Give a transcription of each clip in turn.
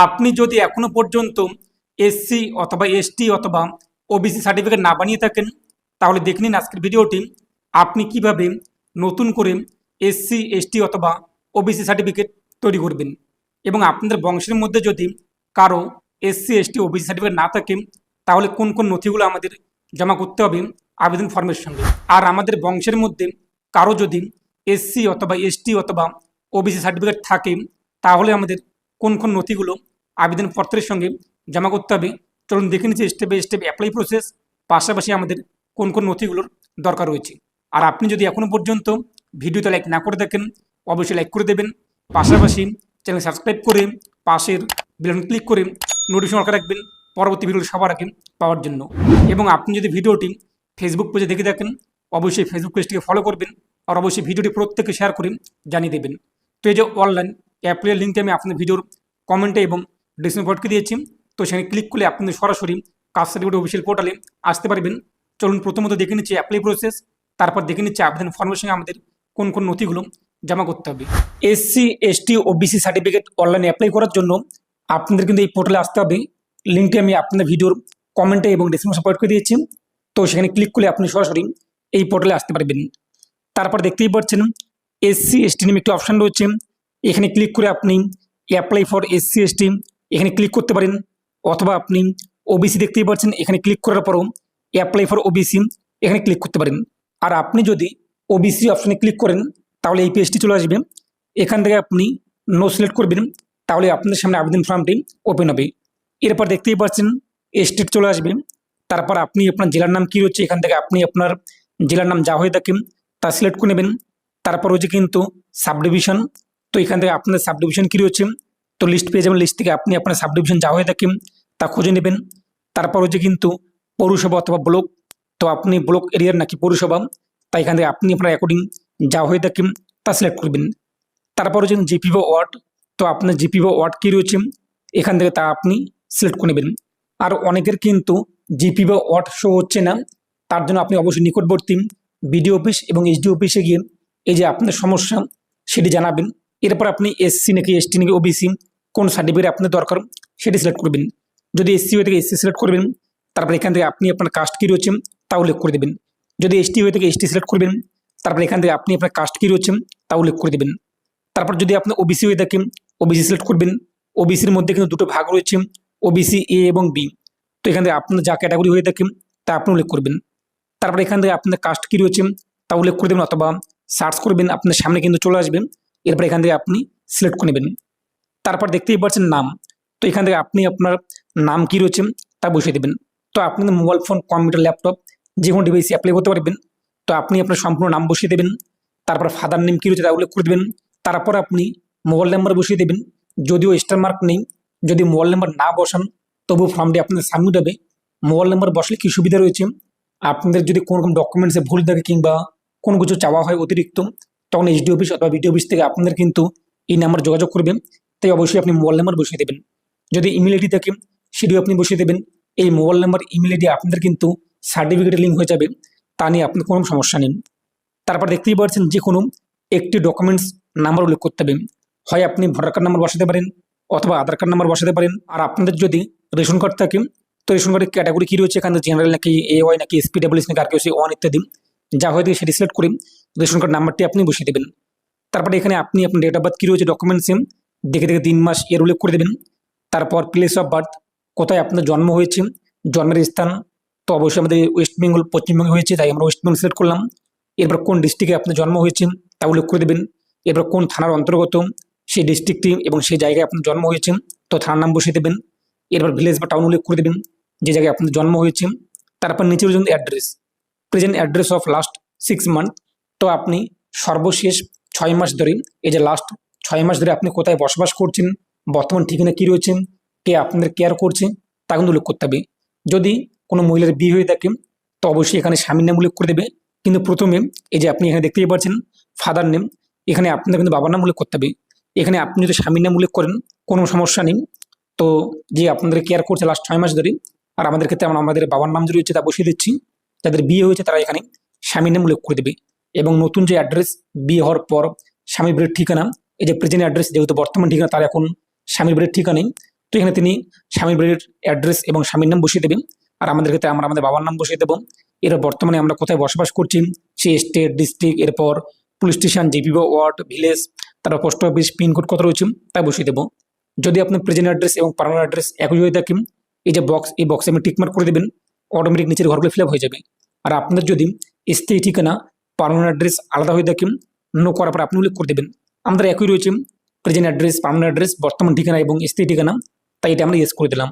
আপনি যদি এখনো পর্যন্ত এসসি অথবা এসটি অথবা ওবিসি সার্টিফিকেট না বানিয়ে থাকেন, তাহলে দেখে নিন আজকের ভিডিওটি আপনি কিভাবে নতুন করে এসসি এসটি অথবা ওবিসি সার্টিফিকেট তৈরি করবেন। এবং আপনাদের বংশের মধ্যে যদি কারো এসসি এসটি ওবিসি সার্টিফিকেট না থাকে, তাহলে কোন কোন নথিগুলো আমাদের জমা করতে হবে আবেদন ফর্মের সঙ্গে। আর আমাদের বংশের মধ্যে কারো যদি এসসি অথবা এসটি অথবা ওবিসি সার্টিফিকেট থাকে, তাহলে আমাদের কোন কোন নথিগুলো আবেদনপত্রের সঙ্গে জমা করতে হবে। চলুন দেখে নিচ্ছি step by step apply process, পাশাপাশি আমাদের কোন কোন নথিগুলোর দরকার রয়েছে। আর আপনি যদি এখনও পর্যন্ত ভিডিওতে লাইক না করে থাকেন, অবশ্যই লাইক করে দেবেন। পাশাপাশি চ্যানেল সাবস্ক্রাইব করে পাশের বেল ক্লিক করে নোটিফিকেশন অন রাখবেন পরবর্তী ভিডিও সবার আগে পাওয়ার জন্য। এবং আপনি যদি ভিডিওটি ফেসবুক পেজে দেখে থাকেন, অবশ্যই ফেসবুক পেজটিকে ফলো করবেন আর অবশ্যই ভিডিওটি প্রত্যেকে শেয়ার করে জানিয়ে দেবেন। তো এই যে অনলাইন অ্যাপ্লাইয়ের লিঙ্কটি আমি আপনাদের ভিডিওর কমেন্টে এবং ডিসক্রিপশন বক্সে দিয়েছি, তো সেখানে ক্লিক করলে আপনি সরাসরি কাস্ট সার্টিফিকেট অফিসিয়াল পোর্টালে আসতে পারবেন। চলুন প্রথমত দেখে নিচ্ছি অ্যাপ্লাই প্রসেস, তারপর দেখে নিচ্ছি আবেদন ফর্মের সঙ্গে আমাদের কোন কোন নথিগুলো জমা করতে হবে। এসসি এসটি ওবিসি সার্টিফিকেট অনলাইনে অ্যাপ্লাই করার জন্য আপনাদের কিন্তু এই পোর্টালে আসতে হবে। লিঙ্কটি আমি আপনাদের ভিডিওর কমেন্টে এবং ডিসক্রিপশন বক্সে দিয়েছি, তো সেখানে ক্লিক করলে আপনি সরাসরি এই পোর্টালে আসতে পারবেন। তারপর দেখতেই পাচ্ছেন এসসি এসটি নামে একটি অপশান রয়েছে, এখানে ক্লিক করে আপনি অ্যাপ্লাই ফর এসসি এসটি এখানে ক্লিক করতে পারেন, অথবা আপনি ওবিসি দেখতেই পাচ্ছেন এখানে ক্লিক করার পরও অ্যাপ্লাই ফর ওবিসি এখানে ক্লিক করতে পারেন। আর আপনি যদি ওবিসি অপশানে ক্লিক করেন তাহলে এই পেজটি চলে আসবে, এখান থেকে আপনি নো সিলেক্ট করবেন, তাহলে আপনাদের সামনে আবেদন ফর্মটি ওপেন হবে। এরপর দেখতেই পাচ্ছেন স্টেট চলে আসবে, তারপর আপনি আপনার জেলার নাম কী রয়েছে এখান থেকে আপনি আপনার জেলার নাম যা হয়ে থাকে তা সিলেক্ট করে নেবেন। তারপর হচ্ছে কিন্তু সাব ডিভিশন, তো এখান থেকে আপনার সাব ডিভিশন কী রয়েছে তো লিস্ট পেয়ে যাবেন, লিস্ট থেকে আপনি আপনার সাব ডিভিশন যা হয়ে থাকে তা খুঁজে নেবেন। তারপর হচ্ছে কিন্তু পৌরসভা অথবা ব্লক, তো আপনি ব্লক এরিয়ার নাকি পৌরসভা, তাই এখান থেকে আপনি আপনার অ্যাকর্ডিং যা হয়ে থাকে তা সিলেক্ট করবেন। তারপর হচ্ছে জিপি বা ওয়ার্ড, তো আপনার জিপি বা ওয়ার্ড কী রয়েছে এখান থেকে তা আপনি সিলেক্ট করে নেবেন। আর অনেকের কিন্তু জিপি বা ওয়ার্ড শো হচ্ছে না, তার জন্য আপনি অবশ্যই নিকটবর্তী বিডিও অফিস এবং এসডি অফিসে গিয়ে এই যে আপনার সমস্যা সেটি জানাবেন। এরপর আপনি এসসি নাকি এসটি নাকি ওবিসি কোন সার্টিফিকেট আপনার দরকার সেটি সিলেক্ট করবেন। যদি এসসি হয়ে থাকে এসসি সিলেক্ট করবেন, তারপর এখান থেকে আপনি আপনার কাস্ট কী রয়েছে তা উল্লেখ করে দেবেন। যদি এসটি হয়ে থাকে এসটি সিলেক্ট করবেন, তারপর এখান থেকে আপনি আপনার কাস্ট কী রয়েছে তা উল্লেখ করে দেবেন। তারপর যদি আপনার ওবিসি হয়ে থাকে ওবিসি সিলেক্ট করবেন। ওবিসির মধ্যে কিন্তু দুটো ভাগ রয়েছে, ওবিসি এ এবং বি, তো এখান থেকে আপনার যা ক্যাটাগরি হয়ে থাকে তা আপনি উল্লেখ করবেন। তারপর এখান থেকে আপনার কাস্ট কী রয়েছে তা উল্লেখ করে দেবেন, অথবা সার্চ করবেন, আপনার সামনে কিন্তু চলে আসবে। এরপর এখান থেকে আপনি সিলেক্ট করে নেবেন। তারপর দেখতেই পাচ্ছেন নাম, তো এখান থেকে আপনি আপনার নাম কী রয়েছে তা বসিয়ে দেবেন। তো আপনি মোবাইল ফোন, কম্পিউটার, ল্যাপটপ যে কোনো ডিভাইসে অ্যাপ্লাই করতে পারবেন, তো আপনি আপনার সম্পূর্ণ নাম বসিয়ে দেবেন। তারপর ফাদার নেম কী রয়েছে তা উল্লেখ করে দেবেন। তারপর আপনি মোবাইল নাম্বার বসিয়ে দেবেন, যদিও স্টার মার্ক নেই, যদি মোবাইল নাম্বার না বসান তবু ফর্মটি আপনাদের সাবমিট হবে। মোবাইল নাম্বার বসলে কী সুবিধা রয়েছে, আপনাদের যদি কোনো রকম ডকুমেন্টসে ভুল থাকে কিংবা কোনো কিছু চাওয়া হয় অতিরিক্ত, তখন এসডি অফিস অথবা বিডিও অফিস থেকে আপনাদের কিন্তু এই নাম্বার যোগাযোগ করবেন, তাই অবশ্যই আপনি মোবাইল নাম্বার বসিয়ে দেবেন। যদি ইমেল আইডি থাকে সেটিও আপনি বসিয়ে দেবেন। এই মোবাইল নাম্বার ইমেল আইডি আপনাদের কিন্তু সার্টিফিকেটের লিঙ্ক হয়ে যাবে, তা নিয়ে আপনার কোনো সমস্যা নেই। তারপর দেখতেই পাচ্ছেন যে কোনো একটি ডকুমেন্টস নাম্বার উল্লেখ করতে হবে, হয় আপনি ভোটার কার্ড নাম্বার বসাতে পারেন অথবা আধার কার্ড নাম্বার বসাতে পারেন। আর আপনাদের যদি রেশন কার্ড থাকে তো রেশন কার্ডের ক্যাটাগরি কী রয়েছে এখানে জেনারেল নাকি এওয়াই নাকি এসপিডাব্লিউএস নাকি আর কেউ ওয়ান ইত্যাদি যা হয়ে থাকে সেটি সিলেক্ট করে রেশন কার্ড নাম্বারটি আপনি বসিয়ে দেবেন। তারপরে এখানে আপনি আপনার ডেট অফ বার্থ কী রয়েছে ডকুমেন্টসে দেখে দেখে দিন মাস এর উল্লেখ করে দেবেন। তারপর প্লেস অফ বার্থ, কোথায় আপনার জন্ম হয়েছে, জন্মের স্থান, তো অবশ্যই আমাদের ওয়েস্ট বেঙ্গল পশ্চিমবঙ্গে হয়েছে তাই আমরা ওয়েস্ট বেঙ্গল সিলেক্ট করলাম। এরপর কোন ডিস্ট্রিক্টে আপনার জন্ম হয়েছে তা উল্লেখ করে দেবেন। এরপর কোন থানার অন্তর্গত সেই ডিস্ট্রিক্টটি এবং সেই জায়গায় আপনার জন্ম হয়েছে, তো থানার নাম বসিয়ে দেবেন। এরপর ভিলেজ বা টাউন উল্লেখ করে দেবেন যে জায়গায় আপনার জন্ম হয়েছে। তারপর নিচের জন্য address, present address of last 6 month, তো আপনি সর্বশেষ 6 মাস ধরে, এই যে লাস্ট 6 মাস ধরে আপনি কোথায় বসবাস করছেন, বর্তমান ঠিকানা কী রয়েছে, কে আপনাদের কেয়ার করছে তা কিন্তু উল্লেখ করতে হবে। যদি কোনো মহিলার বিয়ে হয়ে থাকে তো অবশ্যই এখানে স্বামীর নাম উল্লেখ করে দেবে, কিন্তু প্রথমে এই যে আপনি এখানে দেখতেই পাচ্ছেন ফাদার নেম, এখানে আপনাদের কিন্তু বাবার নাম উল্লেখ করতে হবে। এখানে আপনি যদি স্বামীর নাম উল্লেখ করেন কোনো সমস্যা নেই, তো যে আপনাদের কেয়ার করছে লাস্ট 6 মাস ধরে, আর আমাদের ক্ষেত্রে আমরা আমাদের বাবার নাম যে রয়েছে তা বসিয়ে দিচ্ছি। যাদের বিয়ে হয়েছে তারা এখানে স্বামীর নাম উল্লেখ করে দেবে। এবং নতুন যে অ্যাড্রেস বিয়ে হওয়ার পর স্বামীর বাড়ির ঠিকানা, এই যে প্রেজেন্ট অ্যাড্রেস যেহেতু বর্তমান ঠিকানা তার এখন স্বামীর বাড়ির ঠিকানা নেই, তো এখানে তিনি স্বামীর বাড়ির অ্যাড্রেস এবং স্বামীর নাম বসিয়ে দেবেন। আর আমাদের ক্ষেত্রে আমরা আমাদের বাবার নাম বসিয়ে দেবো। এর বর্তমানে আমরা কোথায় বসবাস করছি, সেই স্টেট, ডিস্ট্রিক্ট, এরপর পুলিশ স্টেশন, জিপি বা ওয়ার্ড, ভিলেজ, তারপর পোস্ট অফিস, পিনকোড কত রয়েছে তা বসিয়ে দেবো। যদি আপনার প্রেজেন্ট অ্যাড্রেস এবং পার্মানেন্ট অ্যাড্রেস একই হয়ে থাকে, এই যে বক্স, এই বক্সে আপনি টিকমার্ক করে দেবেন, অটোমেটিক নিচের ঘরগুলো ফিল আপ হয়ে যাবে। আর আপনার যদি স্থায়ী ঠিকানা, পার্মানেন্ট অ্যাড্রেস আলাদা হয়ে থাকে, নো করার পর আপনি উল্লেখ করে দেবেন আমাদের একই রয়েছে প্রেজেন্ট অ্যাড্রেস, পার্মানেন্ট অ্যাড্রেস, বর্তমান ঠিকানা এবং স্থায়ী ঠিকানা, তাই এটা আমরা ইয়েস করে দিলাম।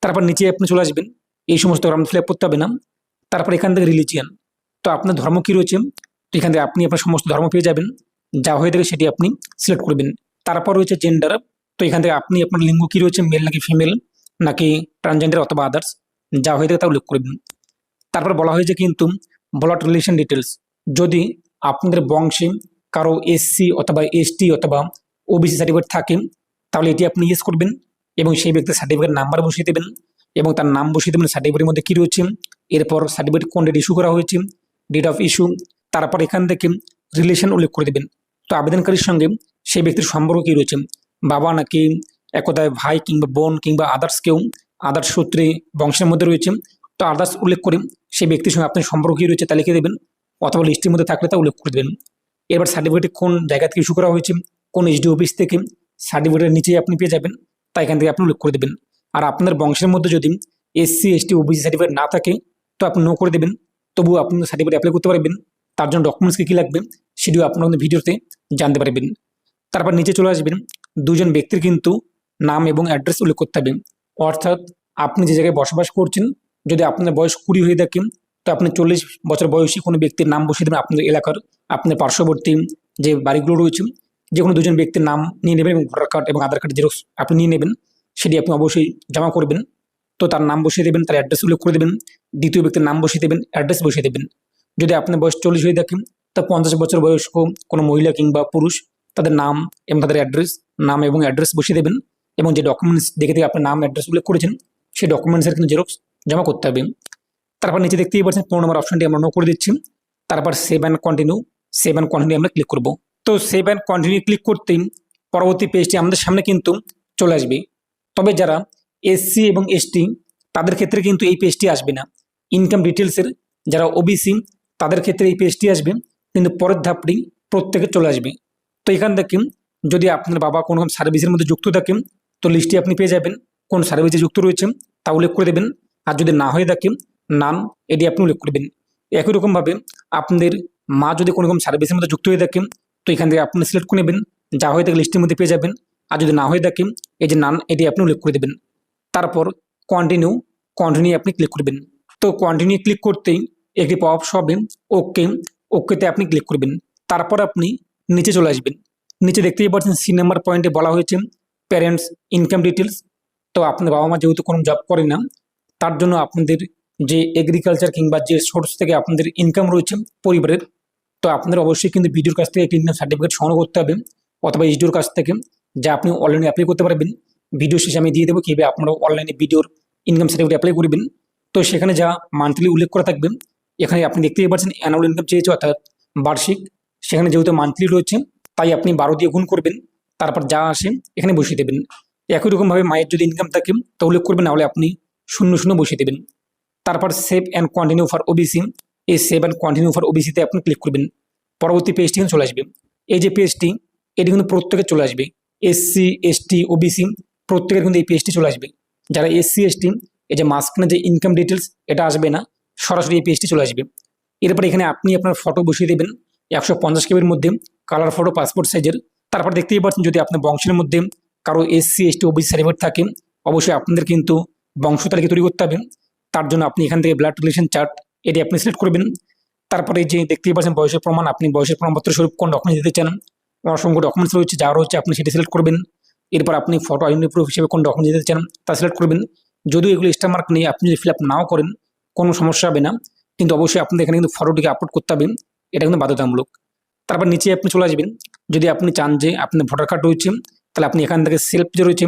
তারপর নিচে আপনি চলে আসবেন, এই সমস্ত আমরা ফিল আপ করতে হবে না। তারপর এখান থেকে রিলিজিয়ান, তো আপনার ধর্ম কী রয়েছে, তো এখান থেকে আপনি আপনার সমস্ত ধর্ম পেয়ে যাবেন, যা হয়ে থাকে সেটি আপনি সিলেক্ট করবেন। তারপর রয়েছে জেন্ডার, তো এখান থেকে আপনি আপনার লিঙ্গ কী রয়েছে, মেল নাকি ফিমেল, নাকি ট্রান্সজেন্ডার অথবা আদার্স, যা হয়ে থাকে তা উল্লেখ করবেন। তারপর বলা হয়েছে কিন্তু ব্লাড রিলেশন ডিটেলস, যদি আপনাদের বংশে কারো এসসি অথবা এসটি অথবা ওবিসি সার্টিফিকেট থাকে, তাহলে এটি আপনি ইয়েস করবেন এবং সেই ব্যক্তির সার্টিফিকেট নাম্বার বসিয়ে দেবেন এবং তার নাম বসিয়ে দেবেন সার্টিফিকেটের মধ্যে কী রয়েছে, এরপর সার্টিফিকেট কোন ডেট ইস্যু করা হয়েছে, ডেট অফ ইস্যু, তারপর এখান থেকে রিলেশন উল্লেখ করে দেবেন। তো আবেদনকারীর সঙ্গে সেই ব্যক্তির সম্পর্ক কী রয়েছে, বাবা নাকি একদায় ভাই কিংবা বোন কিংবা আদার্স কেউ আদার্স সূত্রে বংশের মধ্যে রয়েছে, তো আদার্স উল্লেখ করে সেই ব্যক্তির সঙ্গে আপনার সম্পর্ক কী রয়েছে তা লিখে দেবেন, অথবা লিস্টের মধ্যে থাকলে তা উল্লেখ করে দেবেন। এবার সার্টিফিকেট কোন জায়গা থেকে ইস্যু করা হয়েছে, কোন এসডি অফিস থেকে, সার্টিফিকেটের নিচেই আপনি পেয়ে যাবেন, তাই এখান থেকে আপনি উল্লেখ করে দেবেন। আর আপনার বংশের মধ্যে যদি এসসি এসটি ওবিসি সার্টিফিকেট না থাকে, তো আপনি নো করে দেবেন, তবুও আপনি সার্টিফিকেট অ্যাপ্লাই করতে পারবেন। তার জন্য ডকুমেন্টস কী লাগবে সেটিও আপনার ভিডিওতে জানতে পারবেন। তারপর নিচে চলে আসবেন, দুজন ব্যক্তির কিন্তু নাম এবং অ্যাড্রেস উল্লেখ করতে হবে, অর্থাৎ আপনি যে জায়গায় বসবাস করছেন, যদি আপনার বয়স 20 হয়ে থাকে, তো আপনি 40 বছর বয়সী কোনো ব্যক্তির নাম বসিয়ে দেবেন আপনাদের এলাকার, আপনার পার্শ্ববর্তী যে বাড়িগুলো রয়েছে, যে কোনো দুজন ব্যক্তির নাম নিয়ে নেবেন এবং ভোটার কার্ড এবং আধার কার্ড জেরক্স আপনি নিয়ে নেবেন, সেটি আপনি অবশ্যই জমা করবেন। তো তার নাম বসিয়ে দেবেন, তার অ্যাড্রেস উল্লেখ করে দেবেন, দ্বিতীয় ব্যক্তির নাম বসিয়ে দেবেন, অ্যাড্রেস বসিয়ে দেবেন। যদি আপনার বয়স 40 হয়ে থাকে, তা 50 বছর বয়স্ক কোনো মহিলা কিংবা পুরুষ, তাদের নাম এবং তাদের অ্যাড্রেস, নাম এবং অ্যাড্রেস বসিয়ে দেবেন এবং যে ডকুমেন্টস দেখে থেকে আপনার নাম অ্যাড্রেস উল্লেখ করেছেন সেই ডকুমেন্টসের কিন্তু জেরক্স জমা করতে হবে। তারপর নিচে দেখতেই পাচ্ছেন 15 নম্বর অপশনটি আমরা নো করে দিচ্ছি। তারপর save and continue, save and continue আমরা ক্লিক করব। তো সেভ অ্যান্ড কন্টিনিউ ক্লিক করতেই পরবর্তী পেজটি আমাদের সামনে কিন্তু চলে আসবে। তবে যারা এসসি এবং এসটি তাদের ক্ষেত্রে কিন্তু এই পেজটি আসবে না। ইনকাম ডিটেলসের যারা ওবিসি তাদের ক্ষেত্রে এই পেজটি আসবে, কিন্তু পরের ধাপটি প্রত্যেকে চলে আসবে। তো এখান থেকে যদি আপনার বাবা কোনো সার্ভিসের মধ্যে যুক্ত থাকেন, তো লিস্টে আপনি পেয়ে যাবেন কোন সার্ভিসে যুক্ত রয়েছে তা উল্লেখ করে দেবেন। আর যদি না হয়ে থাকে, নাম, এটি আপনি উল্লেখ করবেন। একই রকমভাবে আপনাদের মা যদি কোনো রকম সার্ভিসের মধ্যে যুক্ত হয়ে থাকেন, তো এখান থেকে আপনি সিলেক্ট করে নেবেন, যা হয়ে থাকে লিস্টের মধ্যে পেয়ে যাবেন। আর যদি না হয়ে থাকে, এই যে নান, এটি আপনি উল্লেখ করে দেবেন। তারপর কন্টিনিউ, কন্টিনিউ আপনি ক্লিক করবেন। তো কন্টিনিউ ক্লিক করতেই একটি পপ আপ হবে, ওকে, ওকেতে আপনি ক্লিক করবেন। তারপর আপনি নিচে চলে আসবেন। নিচে দেখতেই পাচ্ছেন সি নাম্বার পয়েন্টে বলা হয়েছে প্যারেন্টস ইনকাম ডিটেলস। তো আপনার বাবা মা যেহেতু কোনো জব করে না, তার জন্য আপনাদের যে এগ্রিকালচার কিংবা যে সোর্স থেকে আপনাদের ইনকাম রয়েছে পরিবারের, তো আপনাদের অবশ্যই কিন্তু ভিডিওর কাছ থেকে একটি ইনকাম সার্টিফিকেট সংগ্রহ করতে হবে, অথবা এইচডিওর কাছ থেকে, যা আপনি অনলাইনে অ্যাপ্লাই করতে পারবেন। ভিডিও শেষে আমি দিয়ে দেবো কীভাবে আপনারা অনলাইনে ভিডিওর ইনকাম সার্টিফিকেট অ্যাপ্লাই করবেন। তো সেখানে যা মান্থলি উল্লেখ করা থাকবে, এখানে আপনি দেখতেই পাচ্ছেন অ্যানুয়াল ইনকাম চেয়েছে, অর্থাৎ বার্ষিক। সেখানে যেহেতু মান্থলি রয়েছে, তাই আপনি 12 দিয়ে গুণ করবেন, তারপর যা আসে এখানে বসিয়ে দেবেন। একই রকমভাবে মায়ের যদি ইনকাম থাকে তা উল্লেখ করবেন, নাহলে আপনি 00 বসিয়ে দেবেন। তারপর save and continue for OBC, এই সেভ অ্যান্ড কন্টিনিউ ফর ওবিসিতে আপনি ক্লিক করবেন। পরবর্তী পেজটি কিন্তু চলে আসবে। এই যে পেজটি, এটি কিন্তু প্রত্যেকের চলে আসবে, এসসি এসটি ওবিসি প্রত্যেকের কিন্তু এই পেজটি চলে আসবে। যারা এসসি এসটি, এই যে মাঝখানে যে ইনকাম ডিটেলস এটা আসবে না, সরাসরি এই পেজটি চলে আসবে। এরপর এখানে আপনি আপনার ফটো বসিয়ে দেবেন 150 কেবির মধ্যে, কালার ফটো, পাসপোর্ট সাইজের। তারপর দেখতেই পাচ্ছেন যদি আপনার বংশের মধ্যে কারো এসসি এসটি ওবিসি সার্টিফিকেট থাকে, অবশ্যই আপনাদের কিন্তু বংশ তালিকা তৈরি করতে হবে। তার জন্য আপনি এখান থেকে ব্লাড রিলেশন চার্ট, এটি আপনি সিলেক্ট করবেন। তারপরে যে দেখতেই পাচ্ছেন বয়সের প্রমাণ, আপনি বয়সের প্রমাণপত্র স্বরূপ কোন ডকুমেন্টস দিতে চান, অসংখ্য ডকুমেন্টস রয়েছে, যা রয়েছে আপনি সেটি সিলেক্ট করবেন। এরপর আপনি ফটো আইডেন্টি প্রুফ হিসেবে কোন ডকুমেন্টস দিতে চান তা সিলেক্ট করবেন। যদিও এগুলো স্টার মার্ক নেই, আপনি যদি ফিল আপ নাও করেন কোনো সমস্যা হবে না, কিন্তু অবশ্যই আপনাদের এখানে কিন্তু ফটোটিকে আপলোড করতে হবে, এটা কিন্তু বাধ্যতামূলক। তারপর নিচে আপনি চলে আসবেন। যদি আপনি চান যে আপনার ভোটার কার্ড রয়েছে, তাহলে আপনি এখান থেকে সেলফ যে রয়েছে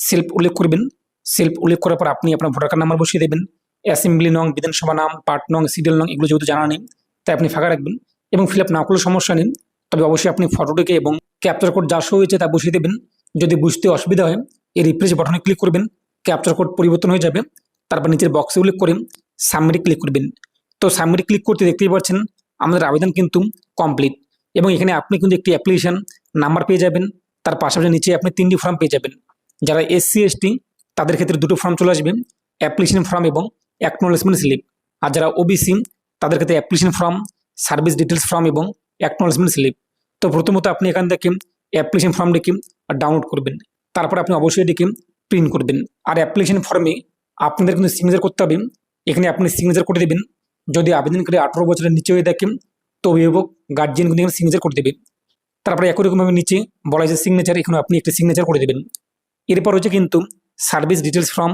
সেলফ উল্লেখ করবেন। সেলফ উল্লেখ করার পর আপনি আপনার ভোটার কার্ড নাম্বার বসিয়ে দেবেন। অ্যাসেম্বলি নং, বিধানসভা নাম, পার্ট নং, সিরিয়াল নং, এগুলো যেহেতু জানা নেই, তাই আপনি ফাঁকা রাখবেন এবং ফিল আপ না করলে সমস্যা নেই। তবে অবশ্যই আপনি ফটোটিকে এবং ক্যাপচার কোড যা শো হয়েছে তা বসিয়ে দেবেন। যদি বুঝতে অসুবিধা হয় এই রিফ্রেশ বাটনে ক্লিক করবেন, ক্যাপচার কোড পরিবর্তন হয়ে যাবে। তারপর নিচের বক্সে ক্লিক করে সাবমিটে ক্লিক করবেন। তো সাবমিটে ক্লিক করতে দেখতেই পাচ্ছেন আমাদের আবেদন কিন্তু কমপ্লিট, এবং এখানে আপনি কিন্তু একটি অ্যাপ্লিকেশন নাম্বার পেয়ে যাবেন। তার পাশাপাশি নিচে আপনি 3টি ফর্ম পেয়ে যাবেন। যারা SC ST তাদের ক্ষেত্রে 2টো ফর্ম চলে আসবে, অ্যাপ্লিকেশন ফর্ম এবং অ্যাকনোলেজমেন্ট স্লিপ। আর যারা OBC তাদের ক্ষেত্রে application form, service details form এবং অ্যাকনোলেজমেন্ট স্লিপ। তো প্রথমত আপনি এখান থেকে অ্যাপ্লিকেশন ফর্মটিকে ডাউনলোড করবেন, তারপর আপনি অবশ্যই এটিকে প্রিন্ট করবেন। আর অ্যাপ্লিকেশন ফর্মে আপনাদের কিন্তু সিগনেচার করতে হবে। এখানে আপনি সিগনেচার করে দেবেন। যদি আবেদনকারী 18 বছরের নিচে হয়ে থাকে তো অভিভাবক গার্জিয়ান কিন্তু এখানে সিগনেচার করে দেবে। তারপরে একই রকমভাবে নিচে বলা হয়েছে সিগনেচার, এখানে আপনি একটি সিগনেচার করে দেবেন। এরপর হচ্ছে কিন্তু সার্ভিস ডিটেলস ফর্ম,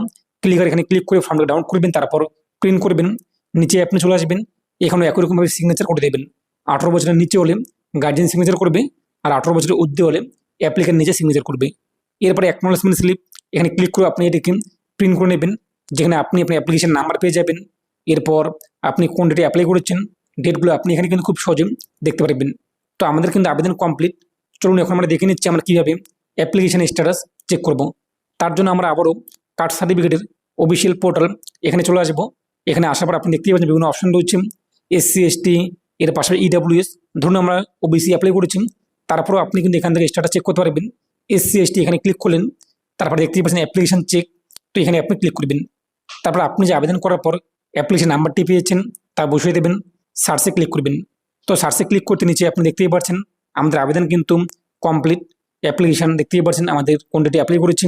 এখানে ক্লিক করে ফর্মটা ডাউনলোড করবেন, তারপর প্রিন্ট করবেন। নিচে আপনি চলে আসবেন, এখানে একই রকমভাবে সিগনেচার করে দেবেন। 18 বছরের নিচে হলে গার্জিয়ান সিগনেচার করবে, আর 18 বছরের ঊর্ধ্বে হলে অ্যাপ্লিকেন্ট নিজে সিগনেচার করবে। এরপরে অ্যাকনোলেজমেন্ট স্লিপ, এখানে ক্লিক করে আপনি এটিকে প্রিন্ট করে নেবেন, যেখানে আপনি আপনার অ্যাপ্লিকেশন নাম্বার পেয়ে যাবেন। এরপর আপনি কোন ডেটে অ্যাপ্লাই করেছেন, ডেটগুলো আপনি এখানে কিন্তু খুব সহজে দেখতে পারবেন। তো আমাদের কিন্তু আবেদন কমপ্লিট। চলুন এখন আমরা দেখে নিচ্ছি আমরা কীভাবে অ্যাপ্লিকেশন স্ট্যাটাস চেক করব। তার জন্য আমরা আবারও কাস্ট সার্টিফিকেটের অফিসিয়াল পোর্টাল এখানে চলে আসবো। এখানে আসার পর আপনি দেখতেই পাচ্ছেন বিভিন্ন অপশন রয়েছে, SC ST, এর পাশাপাশি EWS। ধরুন আমরা OBC অ্যাপ্লাই করেছি, তারপরও আপনি কিন্তু এখান থেকে স্ট্যাটাস চেক করতে পারবেন। SC ST এখানে ক্লিক করলেন, তারপর দেখতেই পাচ্ছেন অ্যাপ্লিকেশন চেক, তো এখানে আপনি ক্লিক করবেন। তারপর আপনি যে আবেদন করার পর অ্যাপ্লিকেশন নাম্বারটি পেয়েছেন তা বসিয়ে দেবেন, সার্চে ক্লিক করবেন। তো সার্চে ক্লিক করতে নিচে আপনি দেখতেই পাচ্ছেন আমাদের আবেদন কিন্তু কমপ্লিট। অ্যাপ্লিকেশন দেখতেই পাচ্ছেন আমাদের কোন ডেটে অ্যাপ্লাই করেছি,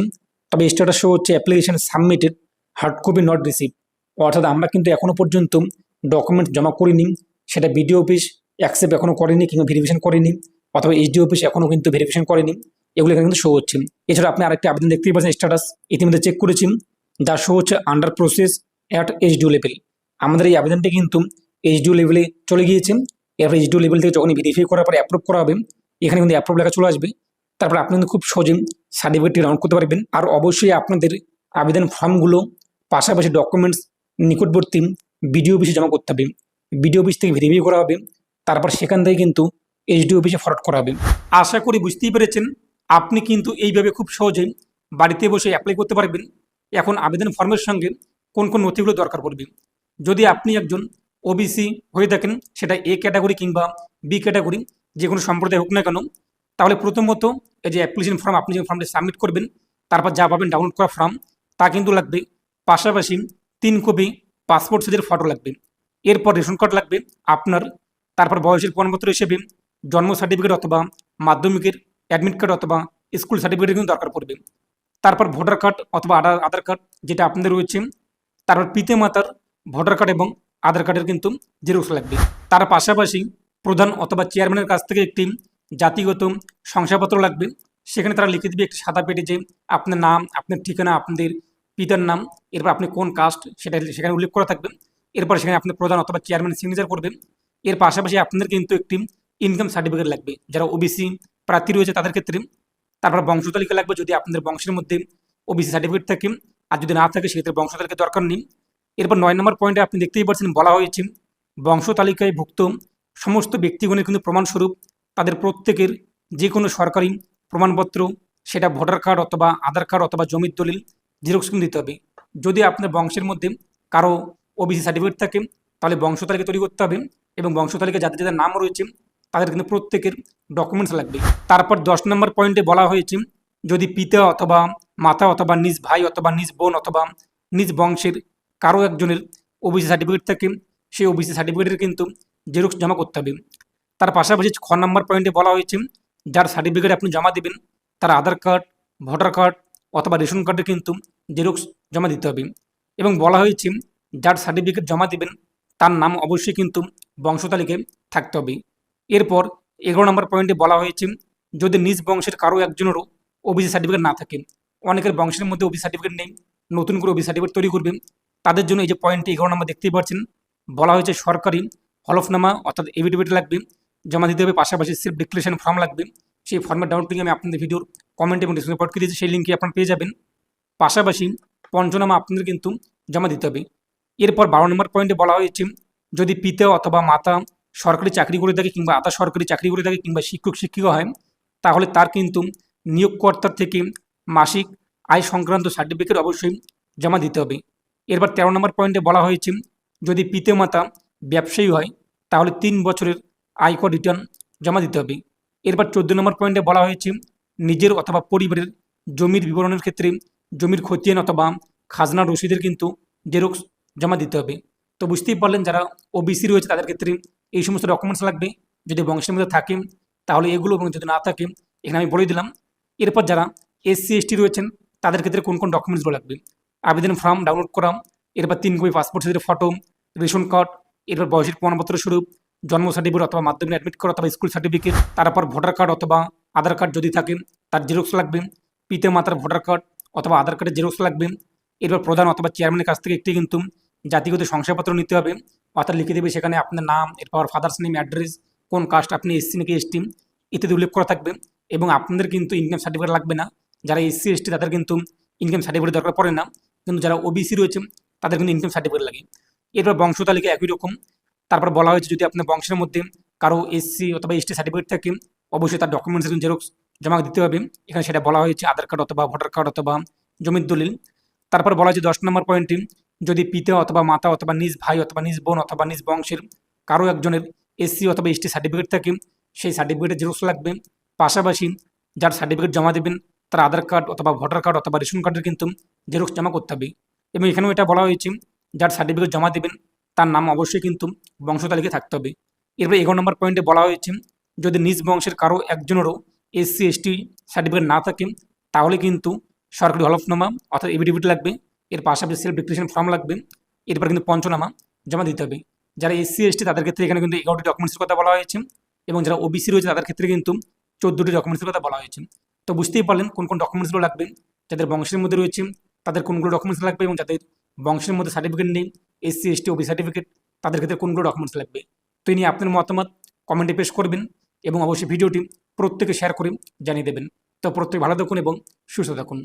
তবে স্ট্যাটাস শো হচ্ছে application submitted, hard copy not receive. অর্থাৎ আমরা কিন্তু এখনও পর্যন্ত ডকুমেন্ট জমা করিনি, সেটা BDO অফিস অ্যাকসেপ্ট এখনও করেনি কিংবা ভেরিফিকেশন করেনি, অথবা SD অফিস এখনও কিন্তু ভেরিফিকেশন করেনি, এগুলো এখানে কিন্তু শো হচ্ছে। এছাড়া আপনি আরেকটি আবেদন দেখতেই পাচ্ছেন স্ট্যাটাস ইতিমধ্যে চেক করেছি, যা শো হচ্ছে under process at SDO level. আমাদের এই আবেদনটি কিন্তু SDO লেভেলে চলে গিয়েছে। এরপর SDO লেভেল থেকে যখন ভেরিফাই করার পরে অ্যাপ্রুভ করা হবে, এখানে কিন্তু অ্যাপ্রুভ লেখা চলে আসবে। তারপর আপনি কিন্তু খুব সহজে সার্টিফিকেটটি ডাউনলোড করতে পারবেন। আর অবশ্যই আপনাদের আবেদন ফর্মগুলো পাশাপাশি ডকুমেন্টস নিকটবর্তী BDO অফিসে জমা করতে হবে। BDO অফিস থেকে ভেরিফাই করা হবে, তারপর সেখান থেকে কিন্তু SDO অফিসে ফরওয়ার্ড করা হবে। আশা করি বুঝতেই পেরেছেন আপনি কিন্তু এইভাবে খুব সহজেই বাড়িতে বসে অ্যাপ্লাই করতে পারবেন। এখন আবেদন ফর্মের সঙ্গে কোন কোন নথিগুলো দরকার পড়বে। যদি আপনি একজন OBC হয়ে থাকেন, সেটা A ক্যাটাগরি কিংবা B ক্যাটাগরি, যে কোনো সম্প্রদায় হোক না কেন, তাহলে প্রথমত এই যে অ্যাপ্লিকেশন ফর্ম আপনি যে ফর্মটি সাবমিট করবেন, তারপর যা পাবেন ডাউনলোড করা ফর্ম তা কিন্তু লাগবে। পাশাপাশি 3 কপি পাসপোর্ট সাইজের ফটো লাগবে। এরপর রেশন কার্ড লাগবে আপনার। তারপর বয়সের প্রমাণপত্র হিসেবে জন্ম সার্টিফিকেট অথবা মাধ্যমিকের অ্যাডমিট কার্ড অথবা স্কুল সার্টিফিকেট কিন্তু দরকার পড়বে। তারপর ভোটার কার্ড অথবা আধার কার্ড যেটা আপনাদের রয়েছে। তারপর পিতা মাতার ভোটার কার্ড এবং আধার কার্ডের কিন্তু জেরক্স লাগবে। তার পাশাপাশি প্রধান অথবা চেয়ারম্যানের কাছ থেকে একটি জাতিগত শংসাপত্র লাগবে। সেখানে তারা লিখে দেবে একটি সাদা পেটে যে আপনার নাম, আপনার ঠিকানা, আপনাদের পিতার নাম, এরপর আপনি কোন কাস্ট সেটা সেখানে উল্লেখ করা থাকবে। এরপর সেখানে আপনি প্রধান অথবা চেয়ারম্যান সিগনেচার করবেন। এর পাশাপাশি আপনাদের কিন্তু একটি ইনকাম সার্টিফিকেট লাগবে যারা OBC প্রার্থী রয়েছে তাদের ক্ষেত্রে। তারপর বংশ তালিকা লাগবে যদি আপনাদের বংশের মধ্যে OBC সার্টিফিকেট থাকে, আর যদি না থাকে সেক্ষেত্রে বংশ তালিকা দরকার নেই। এরপর 9 নম্বর পয়েন্টে আপনি দেখতেই পাচ্ছেন বলা হয়েছে বংশ তালিকায় ভুক্ত সমস্ত ব্যক্তিগণের কিন্তু প্রমাণস্বরূপ তাদের প্রত্যেকের যে কোনো সরকারি প্রমাণপত্র, সেটা ভোটার কার্ড অথবা আধার কার্ড অথবা জমির দলিল জেরক্স কিন্তু দিতে হবে। যদি আপনার বংশের মধ্যে কারো OBC সার্টিফিকেট থাকে তাহলে বংশ তালিকা তৈরি করতে হবে, এবং বংশ তালিকায় যাদের যাদের নাম রয়েছে তাদের কিন্তু প্রত্যেকের ডকুমেন্টস লাগবে। তারপর 10 নম্বর পয়েন্টে বলা হয়েছে যদি পিতা অথবা মাতা অথবা নিজ ভাই অথবা নিজ বোন অথবা নিজ বংশের কারো একজনের OBC সার্টিফিকেট থাকে, সেই OBC সার্টিফিকেটের কিন্তু জেরক্স জমা করতে হবে। তার পাশাপাশি 6 নম্বর পয়েন্টে বলা হয়েছে যার সার্টিফিকেট আপনি জমা দেবেন তার আধার কার্ড, ভোটার কার্ড অথবা রেশন কার্ডের কিন্তু জেরক্স জমা দিতে হবে। এবং বলা হয়েছে যার সার্টিফিকেট জমা দেবেন তার নাম অবশ্যই কিন্তু বংশ তালিকায় থাকতে হবে। এরপর 11 নম্বর পয়েন্টে বলা হয়েছে যদি নিজ বংশের কারো একজনেরও OBC সার্টিফিকেট না থাকে, অনেকের বংশের মধ্যে OBC সার্টিফিকেট নেই, নতুন করে OBC সার্টিফিকেট তৈরি করবে, তাদের জন্য এই যে পয়েন্টে 11 নম্বর দেখতেই পাচ্ছেন বলা হয়েছে সরকারি হলফনামা অর্থাৎ এফিডেভিট লাগবে, জমা দিতে হবে। পাশাপাশি সেলফ ডিক্লারেশন ফর্ম লাগবে। সেই ফর্মের ডাউনলোড লিঙ্ক আমি আপনাদের ভিডিওর কমেন্ট এবং ডিসক্রিপশনে পড়ে দিয়েছি, সেই লিঙ্কে আপনারা পেয়ে যাবেন। পাশাপাশি পঞ্চনামা আপনাদের কিন্তু জমা দিতে হবে। এরপর 12 নম্বর পয়েন্টে বলা হয়েছে যদি পিতা অথবা মাতা সরকারি চাকরি করে থাকে কিংবা আধা সরকারি চাকরি করে থাকে কিংবা শিক্ষক শিক্ষিকা হয়, তাহলে তার কিন্তু নিয়োগকর্তার থেকে মাসিক আয় সংক্রান্ত সার্টিফিকেট অবশ্যই জমা দিতে হবে। এরপর 13 নম্বর পয়েন্টে বলা হয়েছে যদি পিতামাতা ব্যবসায়ী হয় তাহলে 3 বছরের আয়কর রিটার্ন জমা দিতে হবে। এরপর 14 নম্বর পয়েন্টে বলা হয়েছে নিজের অথবা পরিবারের জমির বিবরণের ক্ষেত্রে জমির খতিয়ান অথবা খাজনা রসিদের কিন্তু জেরক্স জমা দিতে হবে। তো বুঝতেই পারলেন যারা ওবিসি রয়েছে তাদের ক্ষেত্রে এই সমস্ত ডকুমেন্টস লাগবে। যদি বংশের মধ্যে থাকে তাহলে এগুলো, এবং যদি না থাকে এখানে আমি বলে দিলাম। এরপর যারা এসসি এসটি রয়েছেন তাদের ক্ষেত্রে কোন কোন ডকুমেন্টসগুলো লাগবে: আবেদন ফর্ম ডাউনলোড করা, এরপর 3 কপি পাসপোর্ট সাইজের ফটো, রেশন কার্ড, এরপর বয়সের প্রমাণপত্র স্বরূপ জন্ম সার্টিফিকেট অথবা মাধ্যমিক অ্যাডমিট করা অথবা স্কুল সার্টিফিকেট, তারপর ভোটার কার্ড অথবা আধার কার্ড যদি থাকে তার জেরক্স লাগবে, পিতা মাতার ভোটার কার্ড অথবা আধার কার্ডের জেরক্স লাগবে। এরপর প্রধান অথবা চেয়ারম্যানের কাছ থেকে একটি কিন্তু জাতিগত শংসাপত্র নিতে হবে, অর্থাৎ লিখে দেবে সেখানে আপনার নাম, এরপর ফাদার্স নেম, অ্যাড্রেস, কোন কাস্ট, আপনি এসসি নাকি এসটি ইত্যাদি উল্লেখ করা থাকবে। এবং আপনাদের কিন্তু ইনকাম সার্টিফিকেট লাগবে না। যারা এসসি এসটি তাদের কিন্তু ইনকাম সার্টিফিকেট দরকার পড়ে না, কিন্তু যারা ওবিসি রয়েছে তাদের কিন্তু ইনকাম সার্টিফিকেট লাগে। এরপর বংশ তালিকা একই রকম। তারপর বলা হয়েছে যদি আপনার বংশের মধ্যে কারো এসসি অথবা এসটি সার্টিফিকেট থাকে অবশ্যই তার ডকুমেন্টস জেরক্স জমা দিতে হবে। এখানে সেটা বলা হয়েছে আধার কার্ড অথবা ভোটার কার্ড অথবা জমির দলিল। তারপর বলা হয়েছে 10 নম্বর পয়েন্টে যদি পিতা অথবা মাতা অথবা নিজ ভাই অথবা নিজ বোন অথবা নিজ বংশের কারো একজনের এসসি অথবা এসটি সার্টিফিকেট থাকে সেই সার্টিফিকেটের জেরক্স লাগবে। পাশাপাশি যার সার্টিফিকেট জমা দেবেন তার আধার কার্ড অথবা ভোটার কার্ড অথবা রেশন কার্ডের কিন্তু জেরক্স জমা করতে হবে। এবং এখানেও এটা বলা হয়েছে যার সার্টিফিকেট জমা দেবেন তার নাম অবশ্যই কিন্তু বংশ তালিকায় থাকতে হবে। এরপর 11 নম্বর পয়েন্টে বলা হয়েছে যদি নিজ বংশের কারো একজনেরও এসসি এসটি সার্টিফিকেট না থাকে তাহলে কিন্তু সরকারি হলফনামা অর্থাৎ এফিডেভিট লাগবে। এর পাশাপাশি সেলফ ডিক্লারেশন ফর্ম লাগবে। এরপর কিন্তু পঞ্চনামা জমা দিতে হবে। যারা এসসি এসটি তাদের ক্ষেত্রে এখানে কিন্তু 11টি ডকুমেন্টসের কথা বলা হয়েছে, এবং যারা ওবিসি রয়েছে তাদের ক্ষেত্রে কিন্তু 14টি ডকুমেন্টসের কথা বলা হয়েছে। তো বুঝতেই পারলেন কোন কোন ডকুমেন্টসগুলো লাগবে। যাদের বংশের মধ্যে রয়েছে তাদের কোনগুলো ডকুমেন্টস লাগবে, এবং যাদের বংশের মধ্যে সার্টিফিকেট নেই এসসি এসটি ওবিসি সার্টিফিকেট তাদের ক্ষেত্রে কোনগুলো ডকুমেন্টস লাগবে। তো এই নিয়ে আপনার মতামত কমেন্টে পেশ করবেন, এবং অবশ্যই ভিডিওটি প্রত্যেকে শেয়ার করে জানিয়ে দেবেন। তো প্রত্যেকে ভালো থাকুন এবং সুস্থ থাকুন।